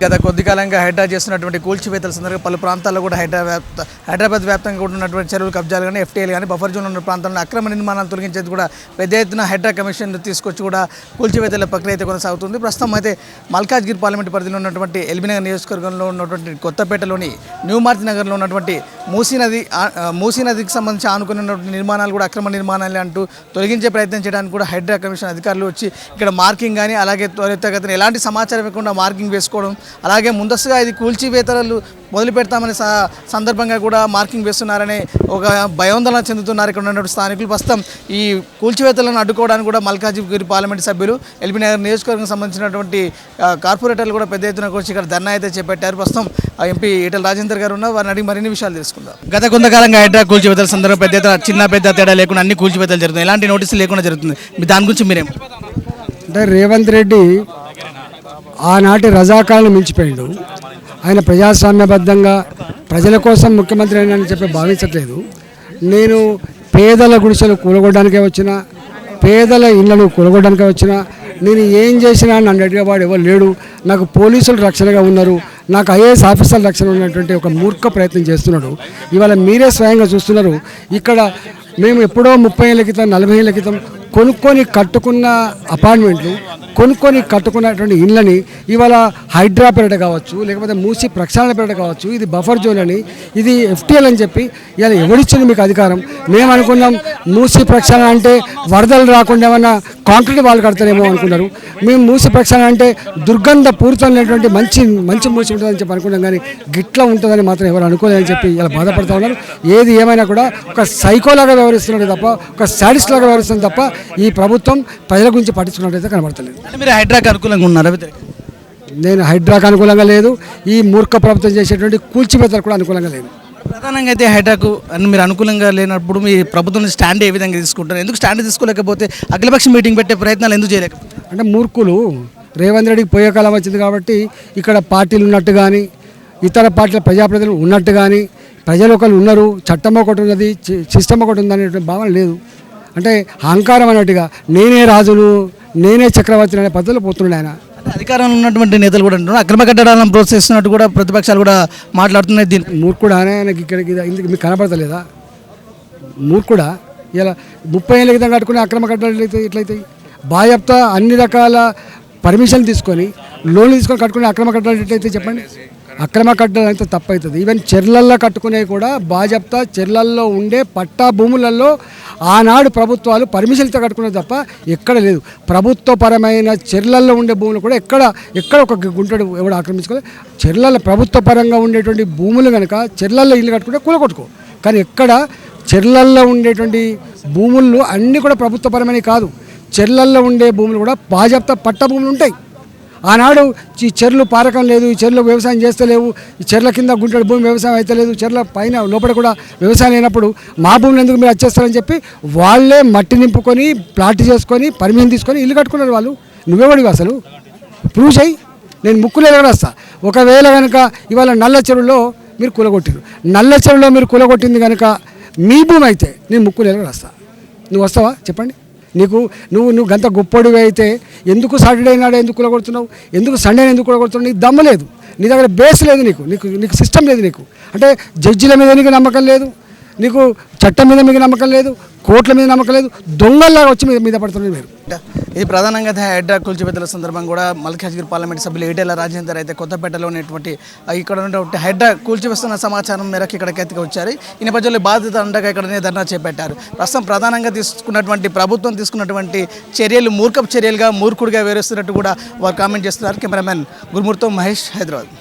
గత కొద్ది కాలంగా హైడ్రా చేస్తున్నటువంటి కూల్చివేతల సందర్భంగా పలు ప్రాంతాల్లో కూడా హైదరాబాద్ వ్యాప్తంగా ఉన్నటువంటి చెరువులు కబ్జాలు కానీ ఎఫ్టీఎల్ కానీ బఫర్ జోన్లో ఉన్న ప్రాంతాల్లో అక్రమ నిర్మాణాలు తొలగించేది కూడా పెద్ద ఎత్తున హైడ్రా కమిషన్ తీసుకొచ్చి కూడా కూల్చివేతల ప్రక్రియ అయితే కొనసాగుతుంది. ప్రస్తుతం అయితే మల్కాజ్గిరి పార్లమెంట్ పరిధిలో ఉన్నటువంటి ఎల్బీనగర్ నియోజకవర్గంలో ఉన్నటువంటి కొత్తపేటలోని న్యూ మార్తి నగర్లో ఉన్నటువంటి మూసీ నదికి సంబంధించి ఆనుకుని ఉన్నటువంటి నిర్మాణాలు కూడా అక్రమ నిర్మాణాలు అంటూ తొలగించే ప్రయత్నం చేయడానికి కూడా హైడ్రా కమిషన్ అధికారులు వచ్చి ఇక్కడ మార్కింగ్ కానీ అలాగే త్వరితగతిన ఎలాంటి సమాచారం ఇవ్వకుండా మార్కింగ్ వేసుకోవడం, అలాగే ముందస్తుగా ఇది కూల్చివేతలు మొదలు పెడతామనే సందర్భంగా కూడా మార్కింగ్ వేస్తున్నారనే ఒక భయాందోళన చెందుతున్నారు ఇక్కడ ఉన్నటువంటి స్థానికులు. ప్రస్తుతం ఈ కూల్చివేతలను అడ్డుకోవడానికి కూడా మల్కాజ్గిరి పార్లమెంట్ సభ్యులు ఎల్బీనగర్ నియోజకవర్గం సంబంధించినటువంటి కార్పొరేటర్లు కూడా పెద్ద ఎత్తున వచ్చి ఇక్కడ ధర్నా అయితే చేపట్టారు. ప్రస్తుతం ఎంపీ ఈటెల రాజేందర్ గారు ఉన్నారు, వారిని అడిగి మరిన్ని విషయాలు తెలుసుకుందాం. గత కొంతకాలంగా హైడ్రా కూల్చివేతల సందర్భంగా పెద్ద ఎత్తున చిన్న పెద్ద తేడా లేకుండా అన్ని కూల్చివేతలు జరుగుతుంది, ఎలాంటి నోటీసులు లేకుండా జరుగుతుంది. దాని గురించి మీరేం అంటే రేవంత్ రెడ్డి ఆనాటి రజాకాలను మించిపోయాడు. ఆయన ప్రజాస్వామ్యబద్ధంగా ప్రజల కోసం ముఖ్యమంత్రి అయినని చెప్పి భావించట్లేదు. నేను పేదల గుడిసెలు కూలగొట్టడానికే వచ్చిన, పేదల ఇళ్లను కూలగొట్టడానికే వచ్చిన, నేను ఏం చేసినా నన్ను అడిగేవాడు ఎవరు లేడు, నాకు పోలీసులు రక్షణగా ఉన్నారు, నాకు ఐఏఎస్ ఆఫీసర్ల రక్షణ ఉన్నటువంటి ఒక మూర్ఖ ప్రయత్నం చేస్తున్నాడు. ఇవాళ మీరే స్వయంగా చూస్తున్నారు. ఇక్కడ మేము ఎప్పుడో 30 ఏళ్ళ క్రితం 40 ఏళ్ళ క్రితం కొనుక్కొని కట్టుకున్న అపార్ట్మెంట్లు, కొనుక్కొని కట్టుకున్నటువంటి ఇళ్ళని ఇవాళ హైడ్రా పేరిట కావచ్చు, లేకపోతే మూసి ప్రక్షాళన పేరిట కావచ్చు, ఇది బఫర్ జోన్ అని, ఇది ఎఫ్టీఎల్ అని చెప్పి ఇవాళ ఎవరిచ్చింది మీకు అధికారం? మేము అనుకున్నాం మూసి ప్రక్షాళన అంటే వరదలు రాకుండా ఏమన్నా కాంక్రీట్ వాళ్ళు కడతారేమో అనుకున్నారు. మేము మూసి ప్రక్షాళన అంటే దుర్గంధ పూరితమైనటువంటి మంచి మంచి మూసి ఉంటుందని చెప్పి అనుకున్నాం, కానీ గిట్లా ఉంటుందని మాత్రం ఎవరు అనుకోలేదని చెప్పి ఇలా బాధపడుతూ ఉన్నారు. ఏది ఏమైనా కూడా ఒక సైకోలాగా వ్యవహరిస్తున్నాడు తప్ప, ఒక శాడిస్ట్ లాగా వ్యవహరిస్తుంది తప్ప ఈ ప్రభుత్వం ప్రజల గురించి పట్టించుకున్నట్టయితే కనబడతలేదు. మీరు హైడ్రాకి అనుకూలంగా ఉన్నారు? నేను హైడ్రాకి అనుకూలంగా లేదు, ఈ మూర్ఖ ప్రభుత్వం చేసేటువంటి కూల్చివేతలు కూడా అనుకూలంగా లేదు. ప్రధానంగా అయితే హైడ్రాకు మీరు అనుకూలంగా లేనప్పుడు మీ ప్రభుత్వం స్టాండ్ ఏ విధంగా తీసుకుంటారు? ఎందుకు స్టాండ్ తీసుకోలేకపోతే అఖిలపక్ష మీటింగ్ పెట్టే ప్రయత్నాలు ఎందుకు చేయలేకపోతే? అంటే మూర్ఖులు రేవంత్ రెడ్డికి పోయే కాలం వచ్చింది కాబట్టి ఇక్కడ పార్టీలు ఉన్నట్టు కానీ, ఇతర పార్టీల ప్రజాప్రతినిధులు ఉన్నట్టు కానీ, ప్రజలు ఒకరు ఉన్నారు, చట్టం ఒకటి ఉన్నది, సిస్టమ్ ఒకటి ఉందనేటువంటి భావన లేదు. అంటే అహంకారం అన్నట్టుగా నేనే రాజును, నేనే చక్రవర్తిని అనే పద్ధతిలో పోతున్నాడు ఆయన. అధికారంలో ఉన్నటువంటి నేతలు కూడా అంటున్నారు అక్రమ కట్టడాలను ప్రోత్సహిస్తున్నట్టు కూడా ప్రతిపక్షాలు కూడా మాట్లాడుతున్నాయి. దీన్ని మూర్ఖుడా ఆయనకి ఇక్కడికి ఇందుకు మీకు కనపడతలేదా? మూర్ఖుడా? ఇలా 30 ఏళ్ళ క్రితం కట్టుకునే అక్రమ కట్టడాలు ఎట్లయితాయి? బాధ్యత అన్ని రకాల పర్మిషన్ తీసుకొని లోన్లు తీసుకొని కట్టుకునే అక్రమ కట్టడాలు ఎట్లయితే చెప్పండి? అక్రమ కట్టడాలు అయితే తప్పు అవుతుంది. ఈవెన్ చెర్లల్లో కట్టుకునేవి కూడా బాధ్యత చెర్లల్లో ఉండే పట్టా భూములలో ఆనాడు ప్రభుత్వాలు పర్మిషన్తో కట్టుకునేది తప్ప ఎక్కడ లేదు. ప్రభుత్వపరమైన చెర్లల్లో ఉండే భూములు కూడా ఎక్కడ ఒక గుంటడు ఎవడు ఆక్రమించుకోలేదు. చెర్లల్లో ప్రభుత్వ పరంగా ఉండేటువంటి భూములు కనుక చెర్లల్లో ఇల్లు కట్టుకుంటే కూలగొట్టుకో, కానీ ఎక్కడ చెర్లల్లో ఉండేటువంటి భూములు అన్నీ కూడా ప్రభుత్వపరమైనవి కాదు. చెర్లల్లో ఉండే భూములు కూడా బాధ్యత పట్ట భూములు ఉంటాయి. ఆనాడు ఈ చెర్లు పారకం లేదు, ఈ చెర్లు వ్యవసాయం చేస్తలేవు, ఈ చెర్ల కింద గుంటడి భూమి వ్యవసాయం అయితే లేదు, చెర్ల పైన లోపల కూడా వ్యవసాయం లేనప్పుడు మా భూములు ఎందుకు మీరు వచ్చేస్తారని చెప్పి వాళ్ళే మట్టి నింపుకొని ప్లాట్ చేసుకొని పర్మిషన్ తీసుకొని ఇల్లు కట్టుకున్నారు. వాళ్ళు నువ్వెవడివి అసలు ప్రూవ్ చేయి, నేను ముక్కులు ఎగరేస్తా. ఒకవేళ కనుక ఇవాళ నల్ల చెరువులో మీరు కూలగొట్టారు, నల్ల చెరువులో మీరు కూలగొట్టింది కనుక మీ భూమి అయితే నేను ముక్కులు ఎగరేస్తా. నువ్వు వస్తావా చెప్పండి? నువ్వు గంత గొప్పడివి అయితే ఎందుకు సాటర్డే నాడు ఎందుకు కూలగొడుతున్నావు? ఎందుకు సండే ఎందుకు కూలగొడుతున్నావు? నీకు దమ్ము లేదు, నీ దగ్గర బేస్ లేదు, నీకు సిస్టమ్ లేదు. నీకు అంటే జడ్జిల మీద నీకు నమ్మకం లేదు, నీకు చట్టం మీద మీకు నమ్మకం లేదు, కోర్టుల మీద నమ్మకం లేదు, దొంగల్లాగా వచ్చి మీద పడుతున్నారు మీరు. ఇది ప్రధానంగా హైడ్రా కూల్చివేతల సందర్భంగా కూడా మల్కాజ్గిరి పార్లమెంట్ సభ్యులు ఈటెల రాజేందర్ అయితే కొత్తపేటలో ఉన్నటువంటి ఇక్కడ ఉన్నటువంటి హైడ్రా కూల్చివేస్తున్న సమాచారం మేరకు ఇక్కడికి ఎత్తుకు వచ్చారు. ఈ నేపథ్యంలో బాధిత అండగా ఇక్కడనే ధర్నా చేపట్టారు. ప్రస్తుతం ప్రధానంగా ప్రభుత్వం తీసుకున్నటువంటి చర్యలు మూర్ఖపు చర్యలుగా మూర్ఖుడిగా వివరిస్తున్నట్టు కూడా వారు కామెంట్ చేస్తున్నారు. కెమెరామెన్ గురుమూర్తో మహేష్, హైదరాబాద్.